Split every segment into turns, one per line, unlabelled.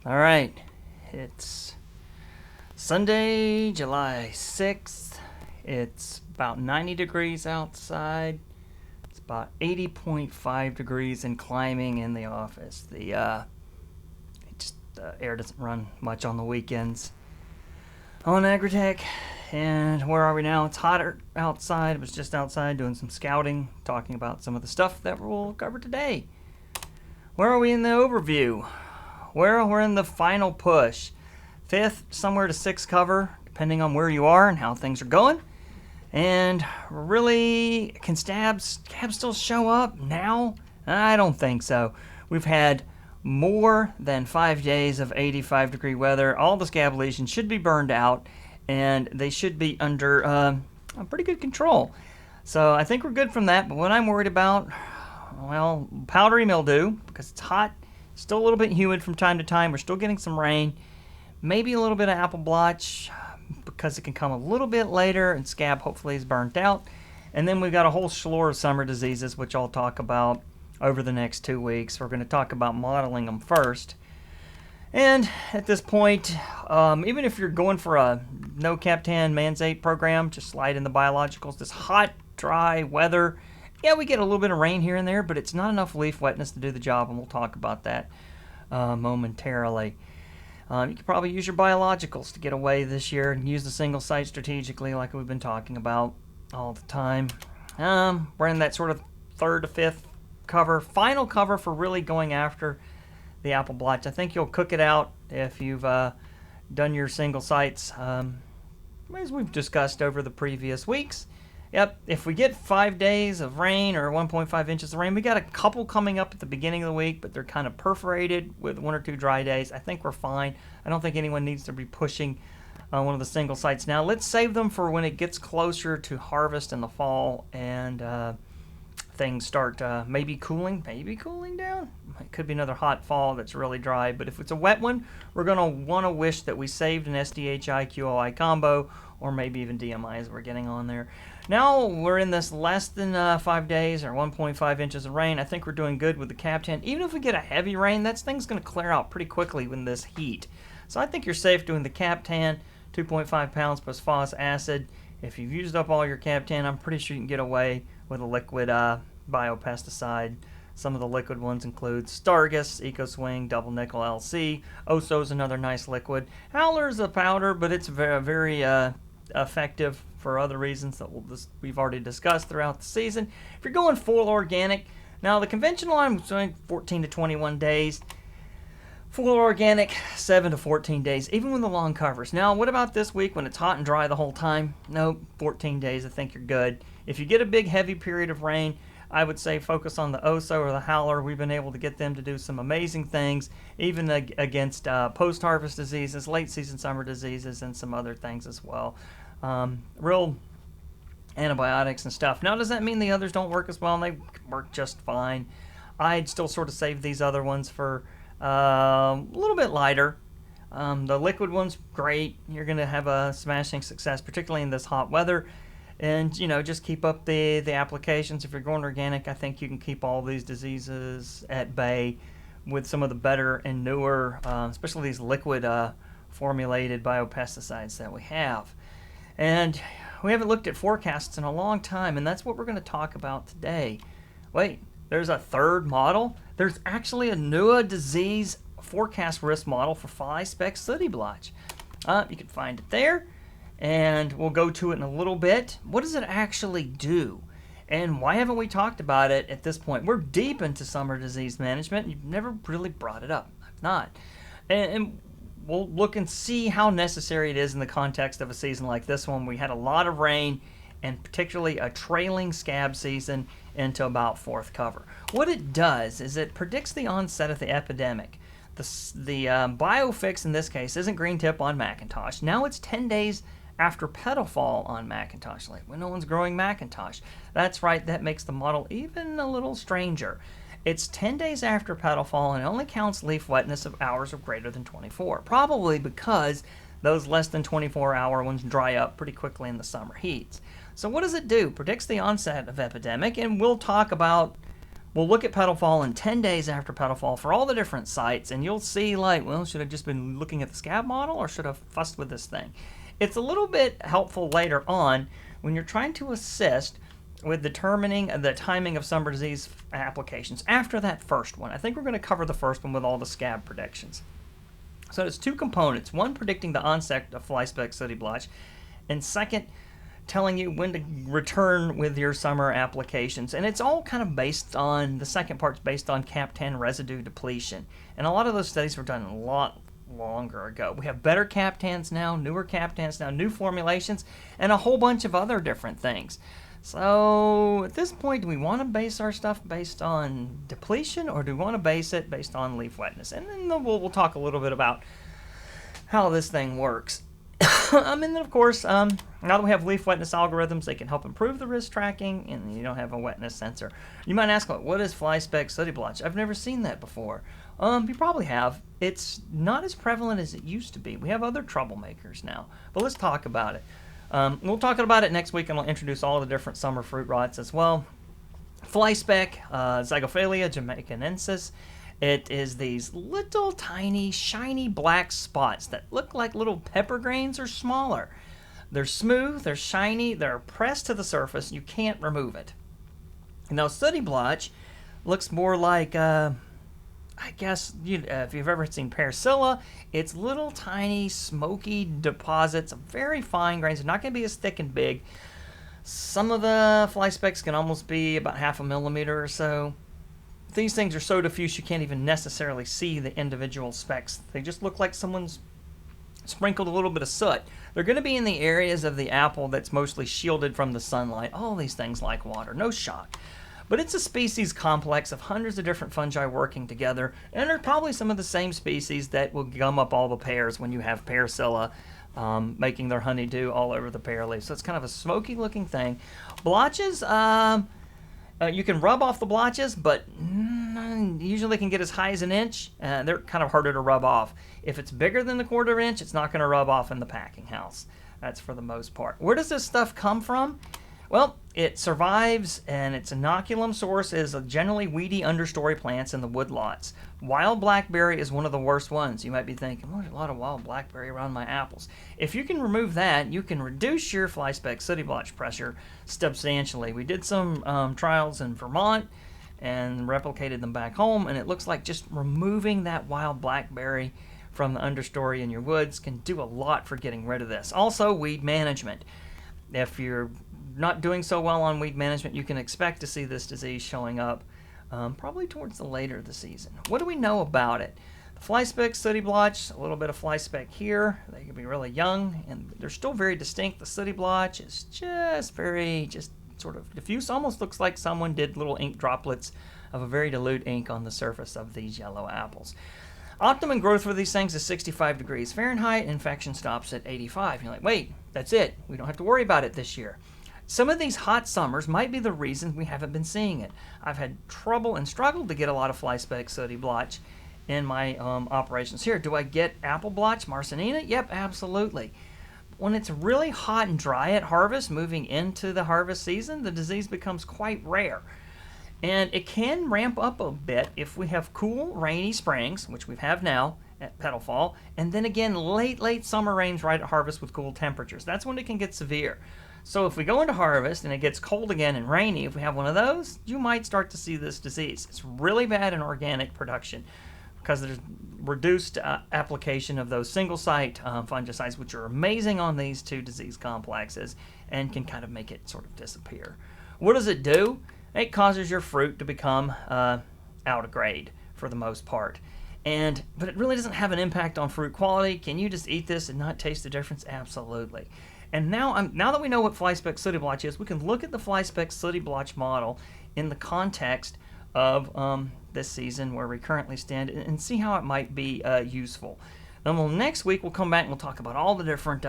All right, it's Sunday, July 6th. It's about 90 degrees outside. It's about 80.5 degrees and climbing in the office. The air doesn't run much on the weekends on Agritech. And where are we now? It's hotter outside. I was just outside doing some scouting, talking about some of the stuff that we'll cover today. Where are we in the overview? Well, we're in the final push. 5th, somewhere to 6th cover, depending on where you are and how things are going. And really, can scabs still show up now? I don't think so. We've had more than 5 days of 85-degree weather. All the scab lesions should be burned out, and they should be under a pretty good control. So I think we're good from that. But what I'm worried about, well, powdery mildew, because it's hot. Still a little bit humid from time to time. We're still getting some rain. Maybe a little bit of apple blotch because it can come a little bit later, and scab hopefully is burnt out. And then we've got a whole slew of summer diseases, which I'll talk about over the next 2 weeks. We're going to talk about modeling them first. And at this point, even if you're going for a no Captan Manzate program, just slide in the biologicals. This hot, dry weather, yeah, we get a little bit of rain here and there, but it's not enough leaf wetness to do the job, and we'll talk about that momentarily. You could probably use your biologicals to get away this year and use the single site strategically like we've been talking about all the time. We're in that sort of 3rd to 5th cover, final cover for really going after the apple blotch. I think you'll cook it out if you've done your single sites, as we've discussed over the previous weeks. Yep, if we get 5 days of rain or 1.5 inches of rain, we got a couple coming up at the beginning of the week, but they're kind of perforated with 1 or 2 dry days. I think we're fine. I don't think anyone needs to be pushing one of the single sites now. Let's save them for when it gets closer to harvest in the fall and things start maybe cooling down. It could be another hot fall that's really dry, but if it's a wet one, we're going to want to wish that we saved an SDHI QOI combo, or maybe even DMI as we're getting on there. Now we're in this less than 5 days or 1.5 inches of rain. I think we're doing good with the Captan. Even if we get a heavy rain, that thing's going to clear out pretty quickly with this heat. So I think you're safe doing the Captan, 2.5 pounds plus phos acid. If you've used up all your Captan, I'm pretty sure you can get away with a liquid biopesticide. Some of the liquid ones include Stargus, EcoSwing, Double Nickel LC. Oso's another nice liquid. Howler's a powder, but it's very, very effective for other reasons that we've already discussed throughout the season. If you're going full organic, now the conventional I'm doing 14 to 21 days. Full organic, 7 to 14 days, even with the long covers. Now, what about this week when it's hot and dry the whole time? No, 14 days, I think you're good. If you get a big, heavy period of rain, I would say focus on the Oso or the Howler. We've been able to get them to do some amazing things, even against post-harvest diseases, late-season summer diseases, and some other things as well. Real antibiotics and stuff. Now, does that mean the others don't work as well? And they work just fine. I'd still sort of save these other ones for a little bit lighter. The liquid one's great. You're going to have a smashing success, particularly in this hot weather. And, just keep up the applications. If you're going organic, I think you can keep all these diseases at bay with some of the better and newer, especially these liquid formulated biopesticides that we have. And we haven't looked at forecasts in a long time, and that's what we're going to talk about today. Wait, there's a third model? There's actually a NUA disease forecast risk model for Fly Speck Sooty Blotch. You can find it there. And we'll go to it in a little bit. What does it actually do? And why haven't we talked about it at this point? We're deep into summer disease management. You've never really brought it up. I've not. And we'll look and see how necessary it is in the context of a season like this one. We had a lot of rain, and particularly a trailing scab season into about 4th cover. What it does is it predicts the onset of the epidemic. The biofix in this case isn't green tip on Macintosh. Now it's 10 days after petal fall on Macintosh, like when no one's growing Macintosh. That's right, that makes the model even a little stranger. It's 10 days after petal fall, and it only counts leaf wetness of hours of greater than 24, probably because those less than 24-hour ones dry up pretty quickly in the summer heats. So what does it do? Predicts the onset of epidemic, and we'll We'll look at petal fall in 10 days after petal fall for all the different sites, and you'll see, like, well, should I just been looking at the scab model, or should I have fussed with this thing? It's a little bit helpful later on when you're trying to assist with determining the timing of summer disease applications after that first one. I think we're going to cover the first one with all the scab predictions. So there's two components. One, predicting the onset of Fly Speck Sooty Blotch, and second, telling you when to return with your summer applications. And it's all kind of based on, the second part's based on Cap-10 residue depletion. And a lot of those studies were done a lot longer ago. We have better Cap-10s now, newer Cap-10s now, new formulations, and a whole bunch of other different things. So at this point, do we want to base our stuff based on depletion, or do we want to base it based on leaf wetness? And then we'll talk a little bit about how this thing works. And then, of course, now that we have leaf wetness algorithms, they can help improve the risk tracking, and you don't have a wetness sensor. You might ask, what is Fly Speck Sooty Blotch? I've never seen that before. You probably have. It's not as prevalent as it used to be. We have other troublemakers now, but let's talk about it. We'll talk about it next week, and I'll introduce all the different summer fruit rots as well. FlySpeck, Zygophalia jamaicanensis. It is these little tiny shiny black spots that look like little pepper grains or smaller. They're smooth, they're shiny, they're pressed to the surface. You can't remove it. Now, Sooty Blotch looks more like, I guess, if you've ever seen Paracilla, it's little tiny smoky deposits of very fine grains. They're not going to be as thick and big. Some of the fly specks can almost be about 0.5 millimeter or so. These things are so diffuse you can't even necessarily see the individual specks. They just look like someone's sprinkled a little bit of soot. They're going to be in the areas of the apple that's mostly shielded from the sunlight. All these things like water, no shock. But it's a species complex of hundreds of different fungi working together, and they're probably some of the same species that will gum up all the pears when you have Paracilla making their honeydew all over the pear leaf. So it's kind of a smoky looking thing. Blotches, you can rub off the blotches, but usually can get as high as 1 inch. They're kind of harder to rub off. If it's bigger than the 1/4 inch, it's not going to rub off in the packing house. That's for the most part. Where does this stuff come from? Well, it survives, and its inoculum source is generally weedy understory plants in the woodlots. Wild blackberry is one of the worst ones. You might be thinking, there's a lot of wild blackberry around my apples. If you can remove that, you can reduce your Fly Speck Sooty Blotch pressure substantially. We did some trials in Vermont and replicated them back home, and it looks like just removing that wild blackberry from the understory in your woods can do a lot for getting rid of this. Also, weed management. If you're not doing so well on weed management, you can expect to see this disease showing up probably towards the later of the season. What do we know about it? The Fly Speck Sooty Blotch, a little bit of Fly Speck here. They can be really young, and they're still very distinct. The Sooty Blotch is just sort of diffuse. Almost looks like someone did little ink droplets of a very dilute ink on the surface of these yellow apples. Optimum growth for these things is 65 degrees Fahrenheit. Infection stops at 85. You're like, wait, that's it. We don't have to worry about it this year. Some of these hot summers might be the reason we haven't been seeing it. I've had trouble and struggled to get a lot of Fly Speck Sooty Blotch in my operations here. Do I get apple blotch, Marsanina? Yep, absolutely. When it's really hot and dry at harvest, moving into the harvest season, the disease becomes quite rare. And it can ramp up a bit if we have cool, rainy springs, which we have now at petal fall, and then again late summer rains right at harvest with cool temperatures. That's when it can get severe. So if we go into harvest and it gets cold again and rainy, if we have one of those, you might start to see this disease. It's really bad in organic production because there's reduced application of those single-site fungicides, which are amazing on these two disease complexes and can kind of make it sort of disappear. What does it do? It causes your fruit to become out of grade for the most part. But it really doesn't have an impact on fruit quality. Can you just eat this and not taste the difference? Absolutely. And now that we know what Fly Speck Sooty Blotch is, we can look at the Fly Speck Sooty Blotch model in the context of this season where we currently stand and see how it might be useful. Then next week we'll come back and we'll talk about all the different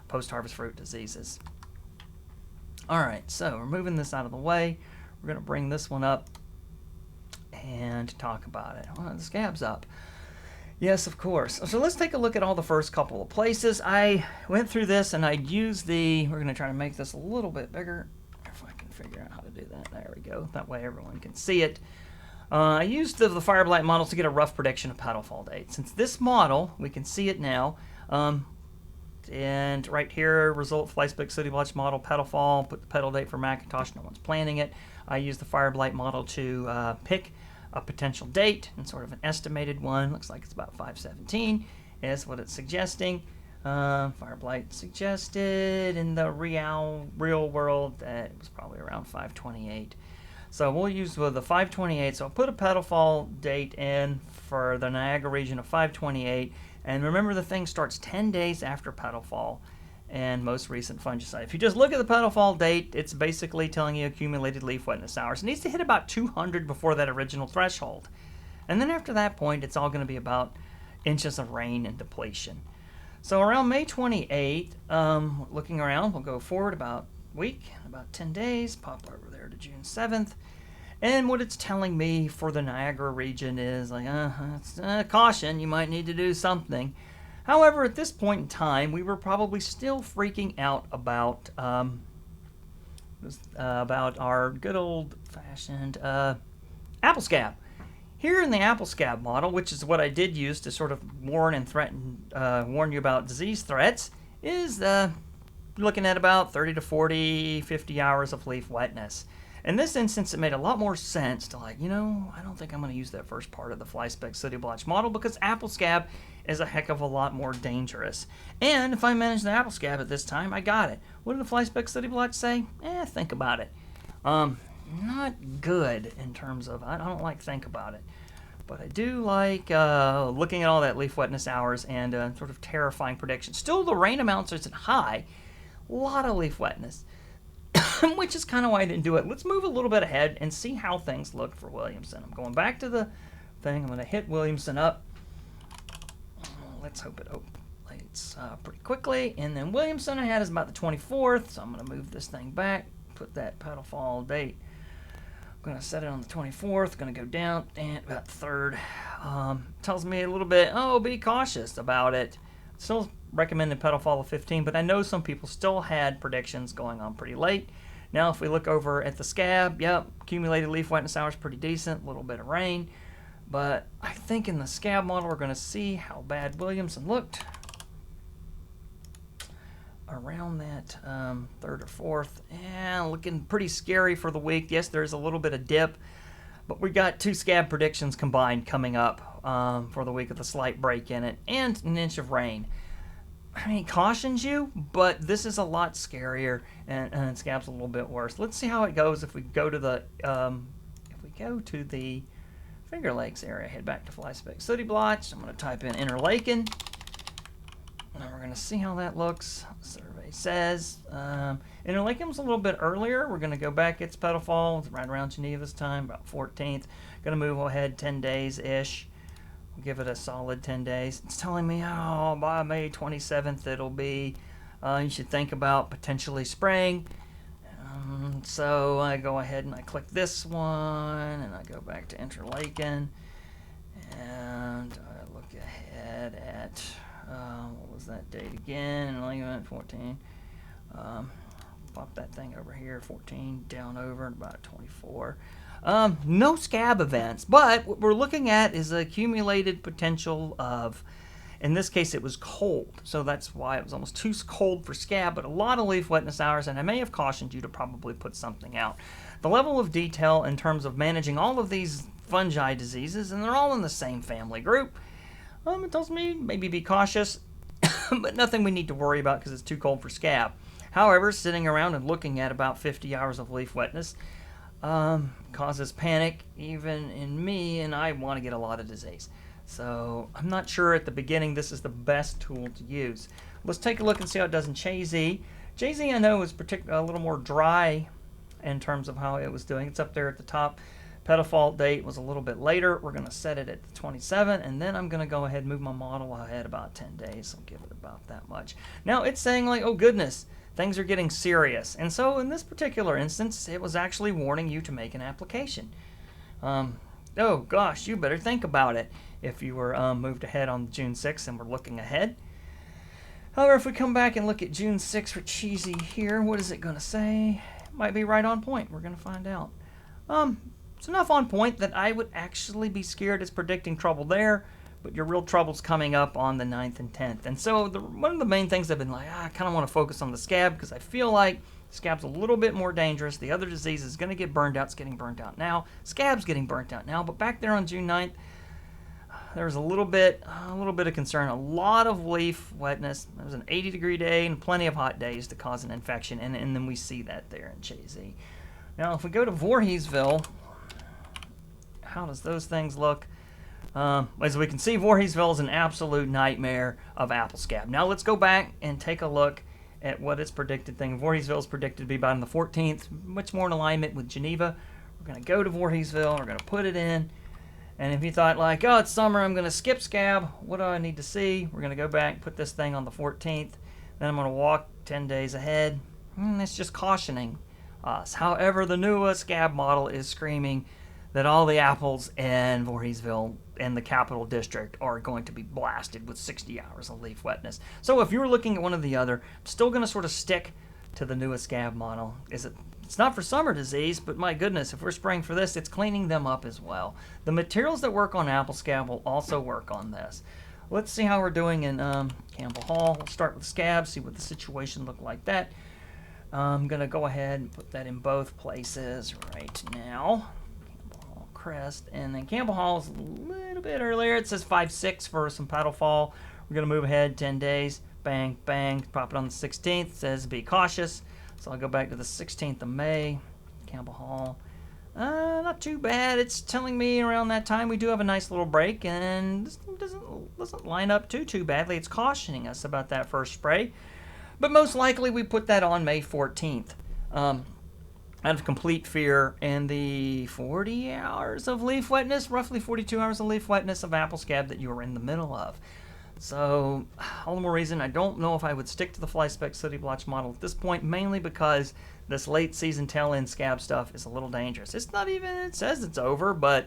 post-harvest fruit diseases. All right, so we're moving this out of the way. We're going to bring this one up and talk about it. Well, the scab's up. Yes, of course. So let's take a look at all the first couple of places. I went through this and I used we're going to try to make this a little bit bigger, if I can figure out how to do that. There we go. That way everyone can see it. I used the Fire Blight model to get a rough prediction of petal fall date. Since this model, we can see it now. And right here, result Fly Speck Sooty Blotch model, petal fall, put the petal date for Macintosh, no one's planning it. I used the Fire Blight model to pick a potential date and sort of an estimated one. Looks like it's about 5/17 is what it's suggesting. Fire Blight suggested in the real world that it was probably around 5/28. So we'll use the 5/28. So I'll put a petal fall date in for the Niagara region of 5/28. And remember, the thing starts 10 days after petal fall and most recent fungicide. If you just look at the petal fall date, it's basically telling you accumulated leaf wetness hours. It needs to hit about 200 before that original threshold. And then after that point, it's all going to be about inches of rain and depletion. So around May 28th, looking around, we'll go forward about a week, about 10 days, pop over there to June 7th. And what it's telling me for the Niagara region is like, caution, you might need to do something. However, at this point in time, we were probably still freaking out about our good old-fashioned apple scab. Here in the apple scab model, which is what I did use to sort of warn you about disease threats, is looking at about 30 to 40, 50 hours of leaf wetness. In this instance, it made a lot more sense to I don't think I'm going to use that first part of the Fly Speck Sooty Blotch model because apple scab is a heck of a lot more dangerous. And if I manage the apple scab at this time, I got it. What did the Fly Speck Sooty Blotch say? Think about it. Not good in terms of, I don't like think about it. But I do like looking at all that leaf wetness hours and sort of terrifying predictions. Still, the rain amounts isn't high. A lot of leaf wetness. Which is kind of why I didn't do it. Let's move a little bit ahead and see how things look for Williamson. I'm going back to the thing. I'm going to hit Williamson up. Let's hope it opens pretty quickly. And then Williamson I had is about the 24th, so I'm going to move this thing back, put that petal fall date. I'm going to set it on the 24th, going to go down and about the 3rd. Tells me a little bit, be cautious about it. Still recommended petal fall of 15, but I know some people still had predictions going on pretty late. Now, if we look over at the scab, yep, accumulated leaf wetness hours pretty decent, a little bit of rain. But I think in the scab model, we're going to see how bad Williamson looked around that 3rd or 4th. And looking pretty scary for the week. Yes, there's a little bit of dip, but we got 2 scab predictions combined coming up for the week with a slight break in it and an inch of rain. I mean, cautions you, but this is a lot scarier, and scab's a little bit worse. Let's see how it goes if we go to the Finger Lakes area. Head back to Fly Speck Sooty Blotch. I'm going to type in Interlaken. And we're going to see how that looks. Survey says Interlaken's a little bit earlier. We're going to go back. It's petal fall. It's right around Geneva's time, about 14th. Going to move ahead 10 days-ish. We'll give it a solid 10 days. It's telling me, by May 27th, it'll be, you should think about potentially spraying. So I go ahead and I click this one, and I go back to Interlaken, and I look ahead at, what was that date again? Interlaken 14. Pop that thing over here, 14, down over, about 24. No scab events, but what we're looking at is the accumulated potential of, in this case it was cold, so that's why it was almost too cold for scab, but a lot of leaf wetness hours, and I may have cautioned you to probably put something out. The level of detail in terms of managing all of these fungi diseases, and they're all in the same family group, it tells me maybe be cautious, but nothing we need to worry about because it's too cold for scab. However, sitting around and looking at about 50 hours of leaf wetness causes panic even in me, and I want to get a lot of disease. So I'm not sure at the beginning this is the best tool to use. Let's take a look and see how it does in Jay-Z. Jay-Z I know is a little more dry in terms of how it was doing. It's up there at the top. Petal fall date was a little bit later. We're going to set it at the 27, and then I'm going to go ahead and move my model ahead about 10 days. I'll give it about that much. Now it's saying like, oh goodness, things are getting serious. And so in this particular instance, it was actually warning you to make an application. Oh gosh, you better think about it if you were moved ahead on June 6th and we're looking ahead. However, if we come back and look at June 6th for Cheesy here, what is it going to say? might be right on point. We're going to find out. It's enough on point that I would actually be scared it's predicting trouble there, but your real trouble's coming up on the 9th and 10th. And so one of the main things I've been like, I kind of want to focus on the scab because I feel like scab's a little bit more dangerous. The other disease is going to get burned out. It's getting burnt out now. Scab's getting burnt out now. But back there on June 9th, there was a little bit of concern. A lot of leaf wetness. It was an 80-degree day and plenty of hot days to cause an infection. And then we see that there in Chazy. Now, if we go to Voorheesville, how does those things look? As we can see, Voorheesville is an absolute nightmare of apple scab. Now let's go back and take a look at what its predicted thing. Voorheesville is predicted to be about on the 14th, much more in alignment with Geneva. We're going to go to Voorheesville. We're going to put it in. And if you thought like, oh, it's summer, I'm going to skip scab. What do I need to see? We're going to go back, put this thing on the 14th. Then I'm going to walk 10 days ahead. It's just cautioning us. However, the new scab model is screaming that all the apples in Voorheesville and the Capital District are going to be blasted with 60 hours of leaf wetness. So if you're looking at one or the other, I'm still going to sort of stick to the newest scab model. It's not for summer disease, but my goodness, if we're spraying for this, it's cleaning them up as well. The materials that work on apple scab will also work on this. Let's see how we're doing in Campbell Hall. We'll start with scab, see what the situation looked like that. I'm going to go ahead and put that in both places right now. Crest, and then Campbell Hall is a little bit earlier. It says 5-6 for some paddle fall. We're going to move ahead 10 days. Bang, bang. Pop it on the 16th. It says be cautious. So I'll go back to the 16th of May. Campbell Hall. Not too bad. It's telling me around that time we do have a nice little break, and this doesn't line up too badly. It's cautioning us about that first spray. But most likely we put that on May 14th. Out of complete fear and the 40 hours of leaf wetness, roughly 42 hours of leaf wetness of apple scab that you were in the middle of. So, all the more reason I don't know if I would stick to the Fly Speck Sooty Blotch model at this point, mainly because this late season tail end scab stuff is a little dangerous. It's not even, it says it's over, but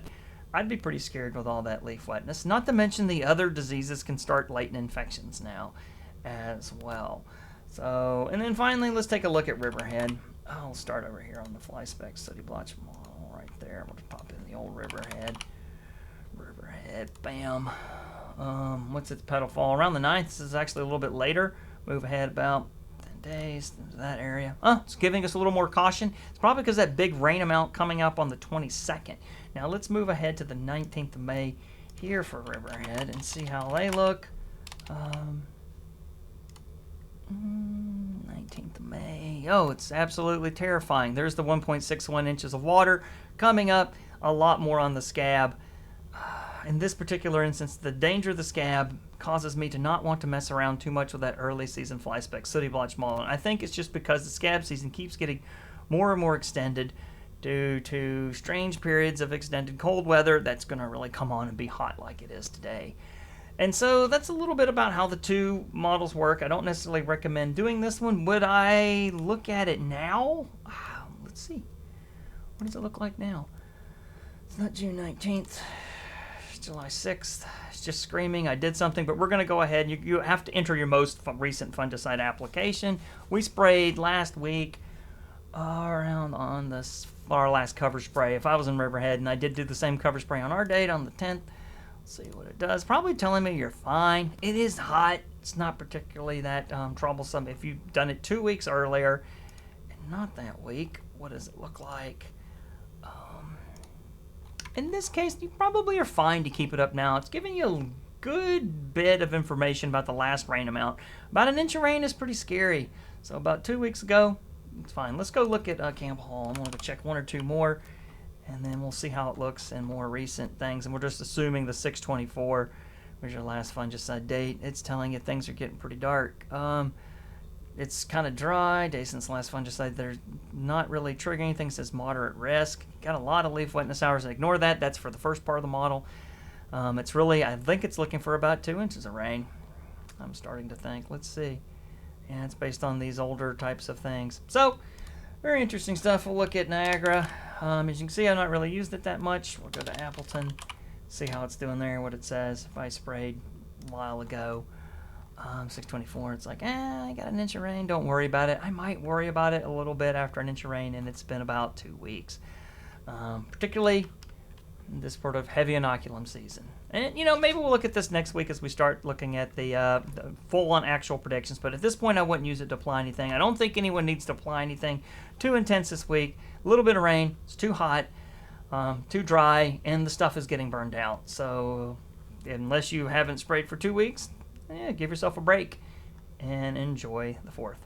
I'd be pretty scared with all that leaf wetness. Not to mention the other diseases can start latent infections now as well. So, and then finally, let's take a look at Riverhead. I'll start over here on the Fly Speck Sooty Blotch model right there. We'll just pop in the old Riverhead. Riverhead, bam. What's its petal fall? Around the 9th. This is actually a little bit later. Move ahead about 10 days into that area. It's giving us a little more caution. It's probably because that big rain amount coming up on the 22nd. Now let's move ahead to the 19th of May here for Riverhead and see how they look. 19th of May. Oh, it's absolutely terrifying. There's the 1.61 inches of water coming up. A lot more on the scab. In this particular instance, the danger of the scab causes me to not want to mess around too much with that early season Fly Speck Sooty Blotch model. And I think it's just because the scab season keeps getting more and more extended due to strange periods of extended cold weather that's going to really come on and be hot like it is today. And so that's a little bit about how the two models work. I don't necessarily recommend doing this one. Would I look at it now? Let's see. What does it look like now? It's not June 19th. It's July 6th. It's just screaming I did something, but we're going to go ahead. You have to enter your most recent fungicide application. We sprayed last week around on this our last cover spray. If I was in Riverhead and I did do the same cover spray on our date on the 10th, see what it does. Probably telling me you're fine. It is hot. It's not particularly that troublesome. If you've done it 2 weeks earlier and not that week, what does it look like? In this case, you probably are fine to keep it up now. It's giving you a good bit of information about the last rain amount. About an inch of rain is pretty scary. So about 2 weeks ago, it's fine. Let's go look at Campbell Hall. I'm going to check one or two more. And then we'll see how it looks in more recent things. And we're just assuming the 6/24 was your last fungicide date. It's telling you things are getting pretty dark. It's kind of dry. Day since the last fungicide, they're not really triggering anything. It says moderate risk. Got a lot of leaf wetness hours. Ignore that. That's for the first part of the model. It's really, I think it's looking for about 2 inches of rain. I'm starting to think. Let's see. And it's based on these older types of things. So, very interesting stuff. We'll look at Niagara. As you can see, I've not really used it that much. We'll go to Appleton, see how it's doing there, what it says. If I sprayed a while ago, 624. It's like, I got an inch of rain. Don't worry about it. I might worry about it a little bit after an inch of rain, and it's been about 2 weeks. Particularly this sort of heavy inoculum season. And, maybe we'll look at this next week as we start looking at the full-on actual predictions. But at this point, I wouldn't use it to apply anything. I don't think anyone needs to apply anything too intense this week. A little bit of rain. It's too hot, too dry, and the stuff is getting burned out. So unless you haven't sprayed for 2 weeks, give yourself a break and enjoy the 4th.